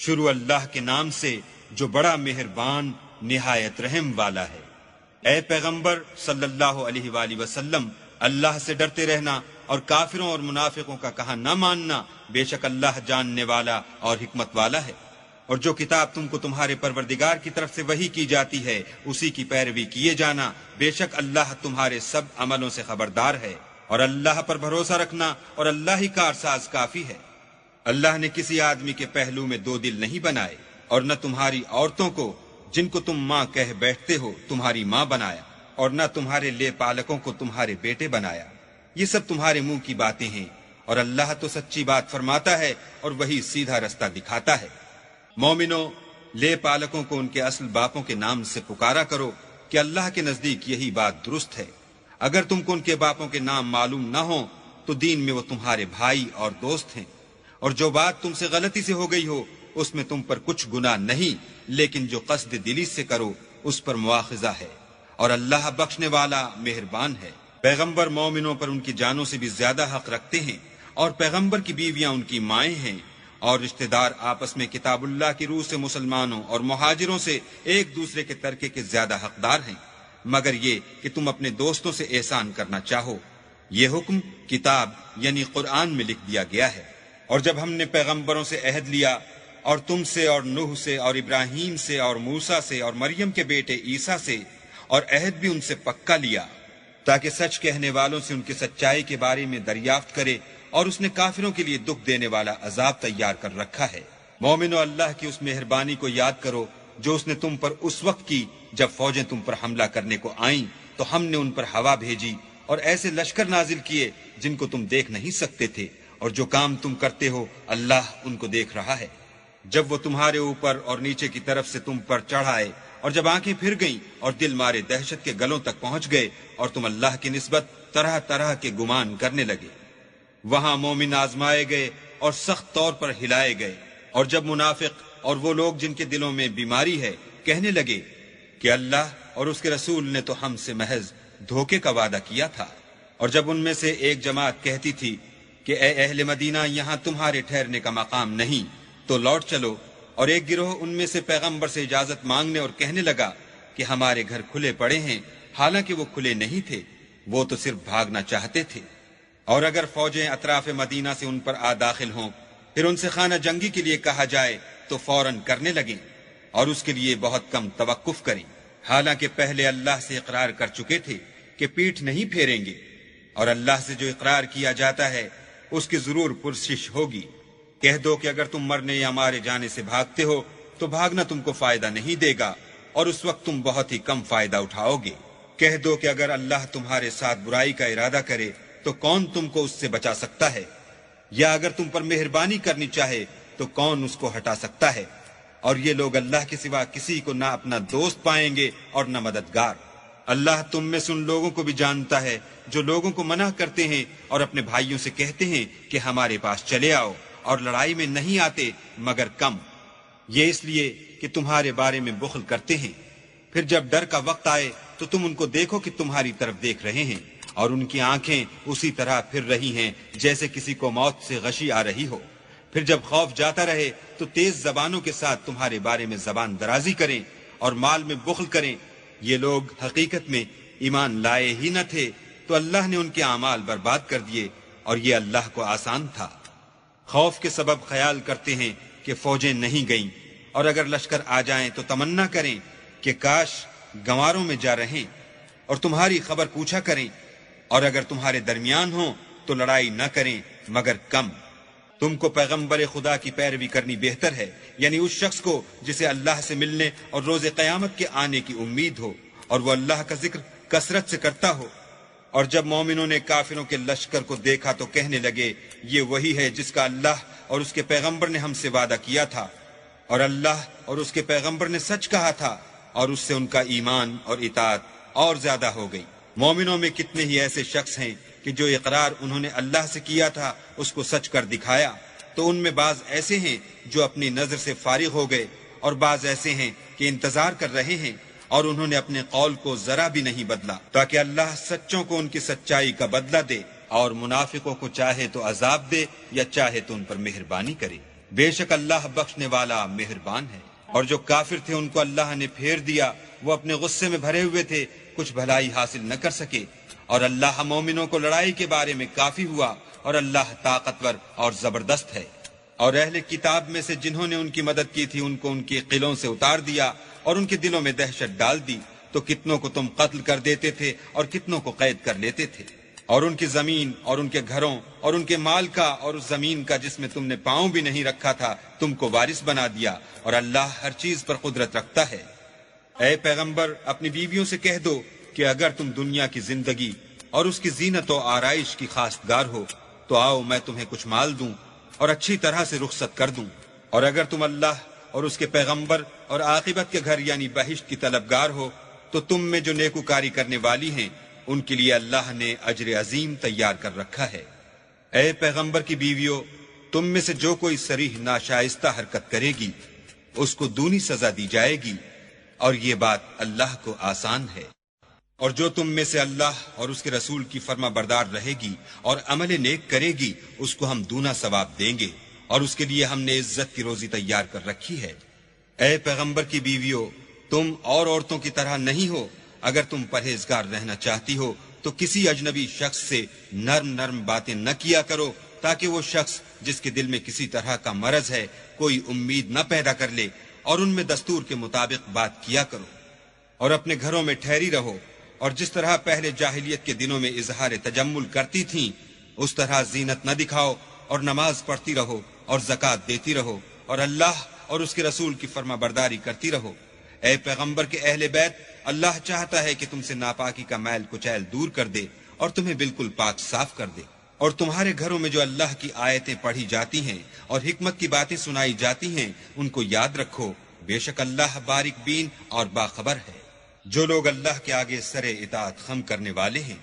شروع اللہ کے نام سے جو بڑا مہربان نہایت رحم والا ہے۔ اے پیغمبر صلی اللہ علیہ وآلہ وسلم، اللہ سے ڈرتے رہنا اور کافروں اور منافقوں کا کہا نہ ماننا، بے شک اللہ جاننے والا اور حکمت والا ہے۔ اور جو کتاب تم کو تمہارے پروردگار کی طرف سے وحی کی جاتی ہے اسی کی پیروی کیے جانا، بے شک اللہ تمہارے سب عملوں سے خبردار ہے۔ اور اللہ پر بھروسہ رکھنا اور اللہ ہی کارساز کافی ہے۔ اللہ نے کسی آدمی کے پہلو میں دو دل نہیں بنائے، اور نہ تمہاری عورتوں کو جن کو تم ماں کہہ بیٹھتے ہو تمہاری ماں بنایا، اور نہ تمہارے لے پالکوں کو تمہارے بیٹے بنایا۔ یہ سب تمہارے منہ کی باتیں ہیں، اور اللہ تو سچی بات فرماتا ہے اور وہی سیدھا رستہ دکھاتا ہے۔ مومنو، لے پالکوں کو ان کے اصل باپوں کے نام سے پکارا کرو کہ اللہ کے نزدیک یہی بات درست ہے۔ اگر تم کو ان کے باپوں کے نام معلوم نہ ہوں تو دین میں وہ تمہارے بھائی اور دوست ہیں، اور جو بات تم سے غلطی سے ہو گئی ہو اس میں تم پر کچھ گناہ نہیں، لیکن جو قصد دلی سے کرو اس پر مواخذہ ہے، اور اللہ بخشنے والا مہربان ہے۔ پیغمبر مومنوں پر ان کی جانوں سے بھی زیادہ حق رکھتے ہیں، اور پیغمبر کی بیویاں ان کی مائیں ہیں، اور رشتہ دار آپس میں کتاب اللہ کی روح سے مسلمانوں اور مہاجروں سے ایک دوسرے کے ترکے کے زیادہ حقدار ہیں، مگر یہ کہ تم اپنے دوستوں سے احسان کرنا چاہو۔ یہ حکم کتاب یعنی قرآن میں لکھ دیا گیا ہے۔ اور جب ہم نے پیغمبروں سے عہد لیا، اور تم سے اور نوح سے اور ابراہیم سے اور موسیٰ سے اور مریم کے بیٹے عیسیٰ سے، اور عہد بھی ان سے پکا لیا تاکہ سچ کہنے والوں سے ان کی سچائی کے بارے میں دریافت کرے، اور اس نے کافروں کے لیے دکھ دینے والا عذاب تیار کر رکھا ہے۔ مومنو، اللہ کی اس مہربانی کو یاد کرو جو اس نے تم پر اس وقت کی جب فوجیں تم پر حملہ کرنے کو آئیں تو ہم نے ان پر ہوا بھیجی اور ایسے لشکر نازل کیے جن کو تم دیکھ نہیں سکتے تھے، اور جو کام تم کرتے ہو اللہ ان کو دیکھ رہا ہے۔ جب وہ تمہارے اوپر اور نیچے کی طرف سے تم پر چڑھ آئے، اور جب آنکھیں پھر گئیں اور دل مارے دہشت کے گلوں تک پہنچ گئے، اور تم اللہ کی نسبت طرح طرح کے گمان کرنے لگے، وہاں مومن آزمائے گئے اور سخت طور پر ہلائے گئے۔ اور جب منافق اور وہ لوگ جن کے دلوں میں بیماری ہے کہنے لگے کہ اللہ اور اس کے رسول نے تو ہم سے محض دھوکے کا وعدہ کیا تھا، اور جب ان میں سے ایک جماعت کہتی تھی کہ اے اہل مدینہ، یہاں تمہارے ٹھہرنے کا مقام نہیں، تو لوٹ چلو، اور ایک گروہ ان میں سے پیغمبر سے اجازت مانگنے اور کہنے لگا کہ ہمارے گھر کھلے پڑے ہیں، حالانکہ وہ کھلے نہیں تھے، وہ تو صرف بھاگنا چاہتے تھے۔ اور اگر فوجیں اطراف مدینہ سے ان پر آ داخل ہوں، پھر ان سے خانہ جنگی کے لیے کہا جائے تو فوراً کرنے لگیں، اور اس کے لیے بہت کم توقف کریں، حالانکہ پہلے اللہ سے اقرار کر چکے تھے کہ پیٹھ نہیں پھیریں گے، اور اللہ سے جو اقرار کیا جاتا ہے اس کی ضرور پرسش ہوگی۔ کہہ دو کہ اگر تم مرنے یا مارے جانے سے بھاگتے ہو تو بھاگنا تم کو فائدہ نہیں دے گا، اور اس وقت تم بہت ہی کم فائدہ اٹھاؤ گے۔ کہہ دو کہ اگر اللہ تمہارے ساتھ برائی کا ارادہ کرے تو کون تم کو اس سے بچا سکتا ہے، یا اگر تم پر مہربانی کرنی چاہے تو کون اس کو ہٹا سکتا ہے۔ اور یہ لوگ اللہ کے سوا کسی کو نہ اپنا دوست پائیں گے اور نہ مددگار۔ اللہ تم میں سے ان لوگوں کو بھی جانتا ہے جو لوگوں کو منع کرتے ہیں اور اپنے بھائیوں سے کہتے ہیں کہ ہمارے پاس چلے آؤ، اور لڑائی میں نہیں آتے مگر کم، یہ اس لیے کہ تمہارے بارے میں بخل کرتے ہیں۔ پھر جب ڈر کا وقت آئے تو تم ان کو دیکھو کہ تمہاری طرف دیکھ رہے ہیں، اور ان کی آنکھیں اسی طرح پھر رہی ہیں جیسے کسی کو موت سے غشی آ رہی ہو۔ پھر جب خوف جاتا رہے تو تیز زبانوں کے ساتھ تمہارے بارے میں زبان درازی کریں اور مال میں بخل کریں۔ یہ لوگ حقیقت میں ایمان لائے ہی نہ تھے، تو اللہ نے ان کے اعمال برباد کر دیے، اور یہ اللہ کو آسان تھا۔ خوف کے سبب خیال کرتے ہیں کہ فوجیں نہیں گئیں، اور اگر لشکر آ جائیں تو تمنا کریں کہ کاش گنواروں میں جا رہیں، اور تمہاری خبر پوچھا کریں، اور اگر تمہارے درمیان ہوں تو لڑائی نہ کریں مگر کم۔ تم کو پیغمبر خدا کی پیروی کرنی بہتر ہے، یعنی اس شخص کو جسے اللہ سے ملنے اور روز قیامت کے آنے کی امید ہو، اور وہ اللہ کا ذکر کثرت سے کرتا ہو۔ اور جب مومنوں نے کافروں کے لشکر کو دیکھا تو کہنے لگے یہ وہی ہے جس کا اللہ اور اس کے پیغمبر نے ہم سے وعدہ کیا تھا، اور اللہ اور اس کے پیغمبر نے سچ کہا تھا، اور اس سے ان کا ایمان اور اطاعت اور زیادہ ہو گئی۔ مومنوں میں کتنے ہی ایسے شخص ہیں کہ جو اقرار انہوں نے اللہ سے کیا تھا اس کو سچ کر دکھایا، تو ان میں بعض ایسے ہیں جو اپنی نظر سے فارغ ہو گئے، اور بعض ایسے ہیں کہ انتظار کر رہے ہیں، اور انہوں نے اپنے قول کو ذرا بھی نہیں بدلا، تاکہ اللہ سچوں کو ان کی سچائی کا بدلہ دے، اور منافقوں کو چاہے تو عذاب دے یا چاہے تو ان پر مہربانی کرے۔ بے شک اللہ بخشنے والا مہربان ہے۔ اور جو کافر تھے ان کو اللہ نے پھیر دیا، وہ اپنے غصے میں بھرے ہوئے تھے، کچھ بھلائی حاصل نہ کر سکے۔ اور اللہ مومنوں کو لڑائی کے بارے میں کافی ہوا، اور اللہ طاقتور اور زبردست ہے۔ اور اہل کتاب میں سے جنہوں نے ان کی مدد کی تھی ان کو ان کے قلعوں سے اتار دیا اور ان کے دلوں میں دہشت ڈال دی، تو کتنوں کو تم قتل کر دیتے تھے اور کتنوں کو قید کر لیتے تھے، اور ان کی زمین اور ان کے گھروں اور ان کے مال کا اور اس زمین کا جس میں تم نے پاؤں بھی نہیں رکھا تھا تم کو وارث بنا دیا، اور اللہ ہر چیز پر قدرت رکھتا ہے۔ اے پیغمبر اپنی بیویوں سے کہہ دو کہ اگر تم دنیا کی زندگی اور اس کی زینت و آرائش کی خواستگار ہو تو آؤ میں تمہیں کچھ مال دوں اور اچھی طرح سے رخصت کر دوں، اور اگر تم اللہ اور اس کے پیغمبر اور عاقبت کے گھر یعنی بہشت کی طلبگار ہو تو تم میں جو نیکوکاری کرنے والی ہیں ان کے لیے اللہ نے اجر عظیم تیار کر رکھا ہے۔ اے پیغمبر کی بیویوں، تم میں سے جو کوئی صریح ناشائستہ حرکت کرے گی اس کو دونی سزا دی جائے گی، اور یہ بات اللہ کو آسان ہے۔ اور جو تم میں سے اللہ اور اس کے رسول کی فرما بردار رہے گی اور عمل نیک کرے گی اس کو ہم دونا ثواب دیں گے، اور اس کے لیے ہم نے عزت کی روزی تیار کر رکھی ہے۔ اے پیغمبر کی بیویوں، تم اور عورتوں کی طرح نہیں ہو، اگر تم پرہیزگار رہنا چاہتی ہو تو کسی اجنبی شخص سے نرم باتیں نہ کیا کرو، تاکہ وہ شخص جس کے دل میں کسی طرح کا مرض ہے کوئی امید نہ پیدا کر لے، اور ان میں دستور کے مطابق بات کیا کرو، اور اپنے گھروں میں ٹھہری رہو، اور جس طرح پہلے جاہلیت کے دنوں میں اظہار تجمل کرتی تھیں اس طرح زینت نہ دکھاؤ، اور نماز پڑھتی رہو اور زکوٰۃ دیتی رہو، اور اللہ اور اس کے رسول کی فرما برداری کرتی رہو۔ اے پیغمبر کے اہل بیت، اللہ چاہتا ہے کہ تم سے ناپاکی کا میل کچیل دور کر دے اور تمہیں بالکل پاک صاف کر دے، اور تمہارے گھروں میں جو اللہ کی آیتیں پڑھی جاتی ہیں اور حکمت کی باتیں سنائی جاتی ہیں ان کو یاد رکھو، بے شک اللہ باریک بین اور باخبر ہے۔ جو لوگ اللہ کے آگے سر اطاعت خم کرنے والے ہیں،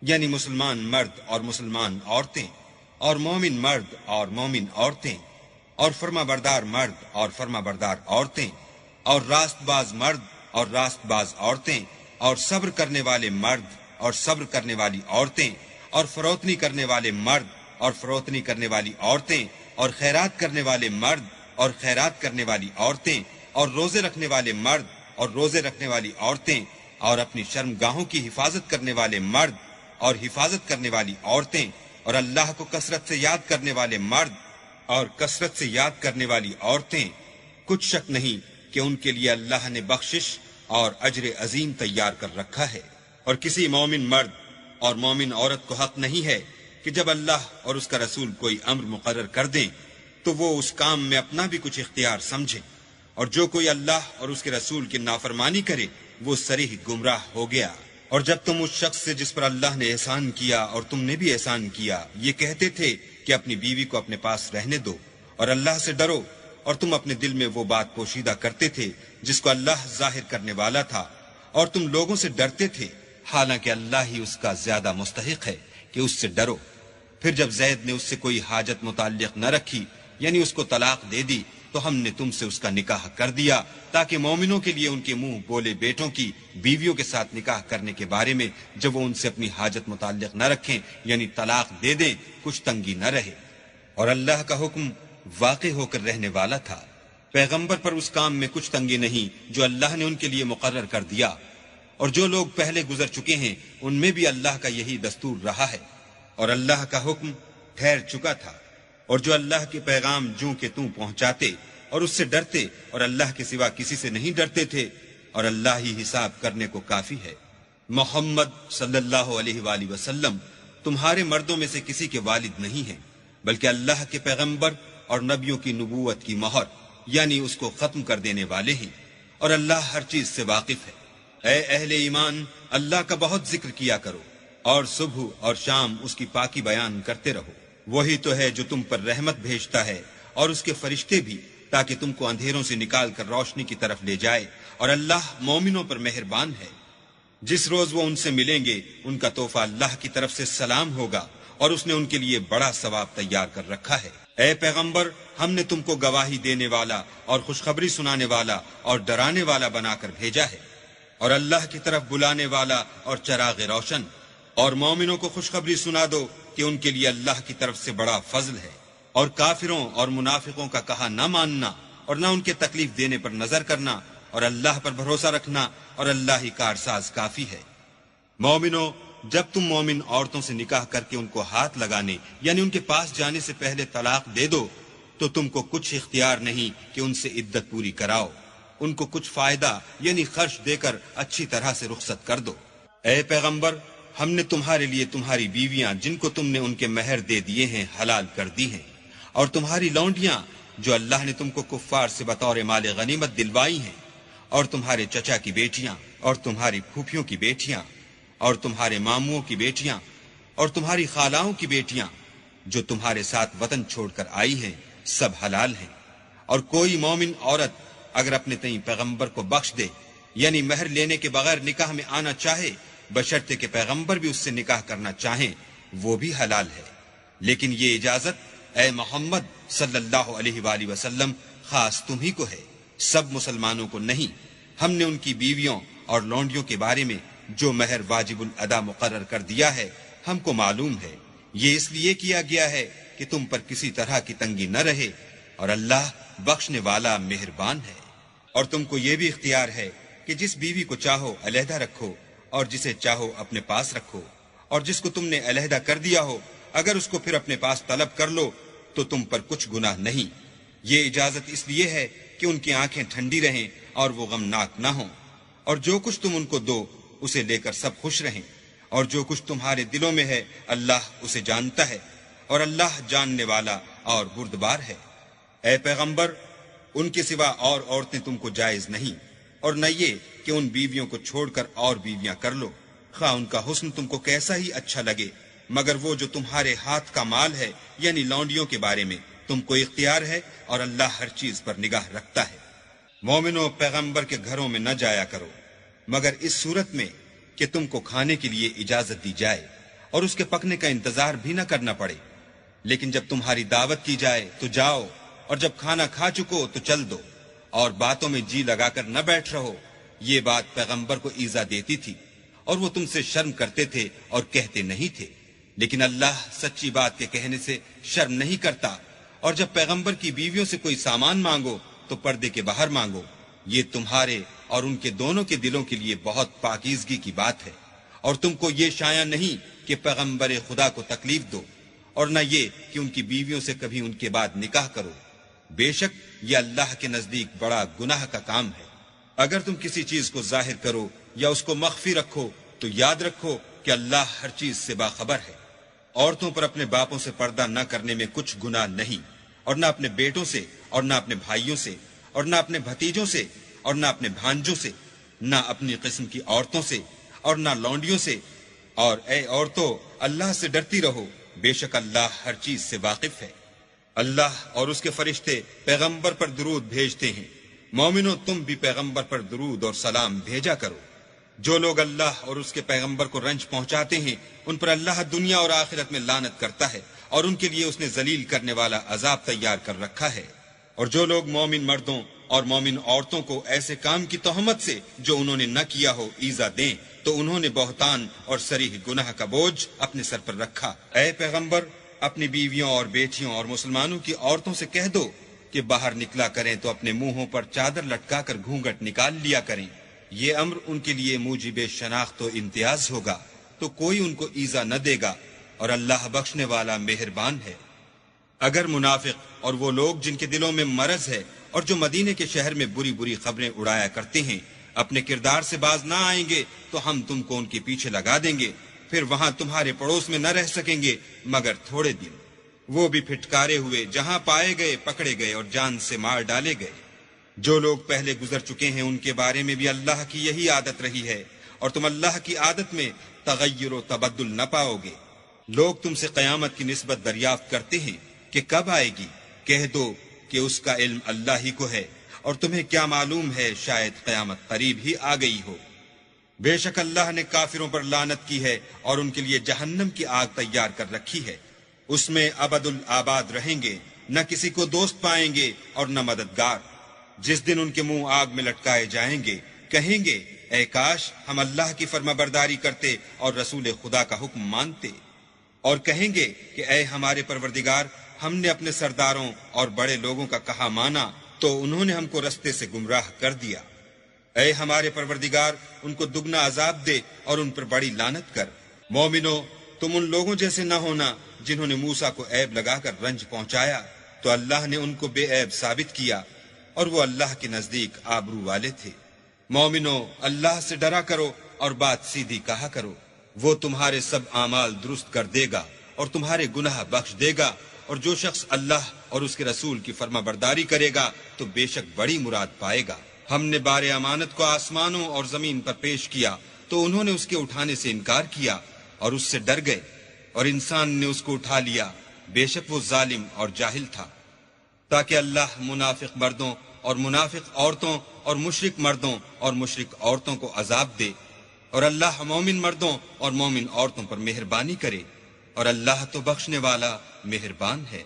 یعنی مسلمان مرد اور مسلمان عورتیں، اور مومن مرد اور مومن عورتیں، اور فرما بردار مرد اور فرما بردار عورتیں، اور راست باز مرد اور راست باز عورتیں، اور صبر کرنے والے مرد اور صبر کرنے والی عورتیں، اور فروتنی کرنے والے مرد اور فروتنی کرنے والی عورتیں، اور خیرات کرنے والے مرد اور خیرات کرنے والی عورتیں، اور روزے رکھنے والے مرد اور روزے رکھنے والی عورتیں، اور اپنی شرمگاہوں کی حفاظت کرنے والے مرد اور حفاظت کرنے والی عورتیں، اور اللہ کو کثرت سے یاد کرنے والے مرد اور کثرت سے یاد کرنے والی عورتیں، کچھ شک نہیں کہ ان کے لیے اللہ نے بخشش اور اجر عظیم تیار کر رکھا ہے۔ اور کسی مومن مرد اور مومن عورت کو حق نہیں ہے کہ جب اللہ اور اس کا رسول کوئی امر مقرر کر دیں تو وہ اس کام میں اپنا بھی کچھ اختیار سمجھے، اور جو کوئی اللہ اور اس کے رسول کی نافرمانی کرے وہ صریح گمراہ ہو گیا۔ اور جب تم اس شخص سے جس پر اللہ نے احسان کیا اور تم نے بھی احسان کیا یہ کہتے تھے کہ اپنی بیوی کو اپنے پاس رہنے دو اور اللہ سے ڈرو، اور تم اپنے دل میں وہ بات پوشیدہ کرتے تھے جس کو اللہ ظاہر کرنے والا تھا، اور تم لوگوں سے ڈرتے تھے، حالانکہ اللہ ہی اس کا زیادہ مستحق ہے کہ اس سے ڈرو۔ پھر جب زید نے اس سے کوئی حاجت متعلق نہ رکھی یعنی اس کو طلاق دے دی تو ہم نے تم سے اس کا نکاح کر دیا تاکہ مومنوں کے لیے ان کے منہ بولے بیٹوں کی بیویوں کے ساتھ نکاح کرنے کے بارے میں جب وہ ان سے اپنی حاجت متعلق نہ رکھیں یعنی طلاق دے دیں کچھ تنگی نہ رہے، اور اللہ کا حکم واقع ہو کر رہنے والا تھا۔ پیغمبر پر اس کام میں کچھ تنگی نہیں جو اللہ نے ان کے لیے مقرر کر دیا، اور جو لوگ پہلے گزر چکے ہیں ان میں بھی اللہ کا یہی دستور رہا ہے، اور اللہ کا حکم ٹھہر چکا تھا۔ اور جو اللہ کے پیغام جوں کہ توں پہنچاتے اور اس سے ڈرتے اور اللہ کے سوا کسی سے نہیں ڈرتے تھے، اور اللہ ہی حساب کرنے کو کافی ہے۔ محمد صلی اللہ علیہ وآلہ وسلم تمہارے مردوں میں سے کسی کے والد نہیں ہیں، بلکہ اللہ کے پیغمبر اور نبیوں کی نبوت کی مہر یعنی اس کو ختم کر دینے والے ہیں، اور اللہ ہر چیز سے واقف ہے۔ اے اہل ایمان، اللہ کا بہت ذکر کیا کرو اور صبح اور شام اس کی پاکی بیان کرتے رہو، وہی تو ہے جو تم پر رحمت بھیجتا ہے اور اس کے فرشتے بھی، تاکہ تم کو اندھیروں سے نکال کر روشنی کی طرف لے جائے، اور اللہ مومنوں پر مہربان ہے۔ جس روز وہ ان سے ملیں گے ان کا تحفہ اللہ کی طرف سے سلام ہوگا، اور اس نے ان کے لیے بڑا ثواب تیار کر رکھا ہے۔ اے پیغمبر، ہم نے تم کو گواہی دینے والا اور خوشخبری سنانے والا اور ڈرانے والا بنا کر بھیجا ہے، اور اللہ کی طرف بلانے والا اور چراغ روشن، اور مومنوں کو خوشخبری سنا دو کہ ان کے لیے اللہ کی طرف سے بڑا فضل ہے، اور کافروں اور منافقوں کا کہا نہ ماننا اور نہ ان کے تکلیف دینے پر نظر کرنا اور اللہ پر بھروسہ رکھنا اور اللہ ہی کارساز کافی ہے۔ مومنو، جب تم مومن عورتوں سے نکاح کر کے ان کو ہاتھ لگانے یعنی ان کے پاس جانے سے پہلے طلاق دے دو تو تم کو کچھ اختیار نہیں کہ ان سے عدت پوری کراؤ، ان کو کچھ فائدہ یعنی خرچ دے کر اچھی طرح سے رخصت کر دو۔ اے پیغمبر، ہم نے تمہارے لیے تمہاری بیویاں جن کو تم نے ان کے مہر دے دیے ہیں حلال کر دی ہیں، اور تمہاری لونڈیاں جو اللہ نے تم کو کفار سے بطور مال غنیمت دلوائی ہیں، اور تمہارے چچا کی بیٹیاں اور تمہاری پھوپھیوں کی بیٹیاں اور تمہارے ماموں کی بیٹیاں اور تمہاری خالاؤں کی بیٹیاں جو تمہارے ساتھ وطن چھوڑ کر آئی ہیں، سب حلال ہیں۔ اور کوئی مومن عورت اگر اپنے تئیں پیغمبر کو بخش دے یعنی مہر لینے کے بغیر نکاح میں آنا چاہے بشرطے کہ پیغمبر بھی اس سے نکاح کرنا چاہیں، وہ بھی حلال ہے۔ لیکن یہ اجازت اے محمد صلی اللہ علیہ وآلہ وسلم خاص تم ہی کو ہے، سب مسلمانوں کو نہیں۔ ہم نے ان کی بیویوں اور لونڈیوں کے بارے میں جو مہر واجب الادا مقرر کر دیا ہے ہم کو معلوم ہے، یہ اس لیے کیا گیا ہے کہ تم پر کسی طرح کی تنگی نہ رہے، اور اللہ بخشنے والا مہربان ہے۔ اور تم کو یہ بھی اختیار ہے کہ جس بیوی کو چاہو علیحدہ رکھو اور جسے چاہو اپنے پاس رکھو، اور جس کو تم نے علیحدہ کر دیا ہو اگر اس کو پھر اپنے پاس طلب کر لو تو تم پر کچھ گناہ نہیں۔ یہ اجازت اس لیے ہے کہ ان کی آنکھیں ٹھنڈی رہیں اور وہ غمناک نہ ہوں، اور جو کچھ تم ان کو دو اسے لے کر سب خوش رہیں، اور جو کچھ تمہارے دلوں میں ہے اللہ اسے جانتا ہے، اور اللہ جاننے والا اور بردبار ہے۔ اے پیغمبر، ان کے سوا اور عورتیں تم کو جائز نہیں، اور نہ یہ کہ ان بیویوں کو چھوڑ کر اور بیویاں کر لو، خواہ ان کا حسن تم کو کیسا ہی اچھا لگے، مگر وہ جو تمہارے ہاتھ کا مال ہے یعنی لونڈیوں کے بارے میں تم کو اختیار ہے، اور اللہ ہر چیز پر نگاہ رکھتا ہے۔ مومنو، پیغمبر کے گھروں میں نہ جایا کرو مگر اس صورت میں کہ تم کو کھانے کے لیے اجازت دی جائے اور اس کے پکنے کا انتظار بھی نہ کرنا پڑے، لیکن جب تمہاری دعوت کی جائے تو جاؤ، اور جب کھانا کھا چکو تو چل دو، اور باتوں میں جی لگا کر نہ بیٹھ رہو۔ یہ بات پیغمبر کو ایذا دیتی تھی اور وہ تم سے شرم کرتے تھے اور کہتے نہیں تھے، لیکن اللہ سچی بات کے کہنے سے شرم نہیں کرتا۔ اور جب پیغمبر کی بیویوں سے کوئی سامان مانگو تو پردے کے باہر مانگو، یہ تمہارے اور ان کے دونوں کے دلوں کے لیے بہت پاکیزگی کی بات ہے۔ اور تم کو یہ شایع نہیں کہ پیغمبر خدا کو تکلیف دو، اور نہ یہ کہ ان کی بیویوں سے کبھی ان کے بعد نکاح کرو، بے شک یہ اللہ کے نزدیک بڑا گناہ کا کام ہے۔ اگر تم کسی چیز کو ظاہر کرو یا اس کو مخفی رکھو تو یاد رکھو کہ اللہ ہر چیز سے باخبر ہے۔ عورتوں پر اپنے باپوں سے پردہ نہ کرنے میں کچھ گناہ نہیں، اور نہ اپنے بیٹوں سے اور نہ اپنے بھائیوں سے اور نہ اپنے بھتیجوں سے اور نہ اپنے بھانجوں سے، نہ اپنی قسم کی عورتوں سے اور نہ لونڈیوں سے۔ اور اے عورتوں، اللہ سے ڈرتی رہو، بے شک اللہ ہر چیز سے واقف ہے۔ اللہ اور اس کے فرشتے پیغمبر پر درود بھیجتے ہیں، مومنو تم بھی پیغمبر پر درود اور سلام بھیجا کرو۔ جو لوگ اللہ اور اس کے پیغمبر کو رنج پہنچاتے ہیں ان پر اللہ دنیا اور آخرت میں لعنت کرتا ہے، اور ان کے لیے اس نے ذلیل کرنے والا عذاب تیار کر رکھا ہے۔ اور جو لوگ مومن مردوں اور مومن عورتوں کو ایسے کام کی تہمت سے جو انہوں نے نہ کیا ہو ایذا دیں تو انہوں نے بہتان اور صریح گناہ کا بوجھ اپنے سر پر رکھا۔ اے پیغمبر، اپنی بیویوں اور بیٹیوں اور مسلمانوں کی عورتوں سے کہہ دو کہ باہر نکلا کریں تو اپنے منہوں پر چادر لٹکا کر گھونگھٹ نکال لیا کریں، یہ امر ان کے لیے موجب شناخت و امتیاز ہوگا تو کوئی ان کو ایذا نہ دے گا، اور اللہ بخشنے والا مہربان ہے۔ اگر منافق اور وہ لوگ جن کے دلوں میں مرض ہے اور جو مدینے کے شہر میں بری بری خبریں اڑایا کرتے ہیں اپنے کردار سے باز نہ آئیں گے تو ہم تم کو ان کے پیچھے لگا دیں گے، پھر وہاں تمہارے پڑوس میں نہ رہ سکیں گے مگر تھوڑے دن، وہ بھی پھٹکارے ہوئے، جہاں پائے گئے پکڑے گئے اور جان سے مار ڈالے گئے۔ جو لوگ پہلے گزر چکے ہیں ان کے بارے میں بھی اللہ کی یہی عادت رہی ہے، اور تم اللہ کی عادت میں تغیر و تبدل نہ پاؤ گے۔ لوگ تم سے قیامت کی نسبت دریافت کرتے ہیں کہ کب آئے گی، کہہ دو کہ اس کا علم اللہ ہی کو ہے، اور تمہیں کیا معلوم ہے شاید قیامت قریب ہی آ گئی ہو۔ بے شک اللہ نے کافروں پر لعنت کی ہے اور ان کے لیے جہنم کی آگ تیار کر رکھی ہے، اس میں ابد الآباد رہیں گے، نہ کسی کو دوست پائیں گے اور نہ مددگار۔ جس دن ان کے منہ آگ میں لٹکائے جائیں گے کہیں گے اے کاش ہم اللہ کی فرما برداری کرتے اور رسول خدا کا حکم مانتے، اور کہیں گے کہ اے ہمارے پروردگار ہم نے اپنے سرداروں اور بڑے لوگوں کا کہا مانا تو انہوں نے ہم کو رستے سے گمراہ کر دیا۔ اے ہمارے پروردگار، ان کو دگنا عذاب دے اور ان پر بڑی لعنت کر۔ مومنو، تم ان لوگوں جیسے نہ ہونا جنہوں نے موسیٰ کو عیب لگا کر رنج پہنچایا تو اللہ نے ان کو بے عیب ثابت کیا اور وہ اللہ کے نزدیک آبرو والے تھے۔ مومنو، اللہ سے ڈرا کرو اور بات سیدھی کہا کرو، وہ تمہارے سب اعمال درست کر دے گا اور تمہارے گناہ بخش دے گا، اور جو شخص اللہ اور اس کے رسول کی فرما برداری کرے گا تو بے شک بڑی مراد پائے گا۔ ہم نے بار امانت کو آسمانوں اور زمین پر پیش کیا تو انہوں نے اس کے اٹھانے سے انکار کیا اور اس سے ڈر گئے، اور انسان نے اس کو اٹھا لیا، بے شک وہ ظالم اور جاہل تھا۔ تاکہ اللہ منافق مردوں اور منافق عورتوں اور مشرک مردوں اور مشرک عورتوں کو عذاب دے، اور اللہ مومن مردوں اور مومن عورتوں پر مہربانی کرے، اور اللہ تو بخشنے والا مہربان ہے۔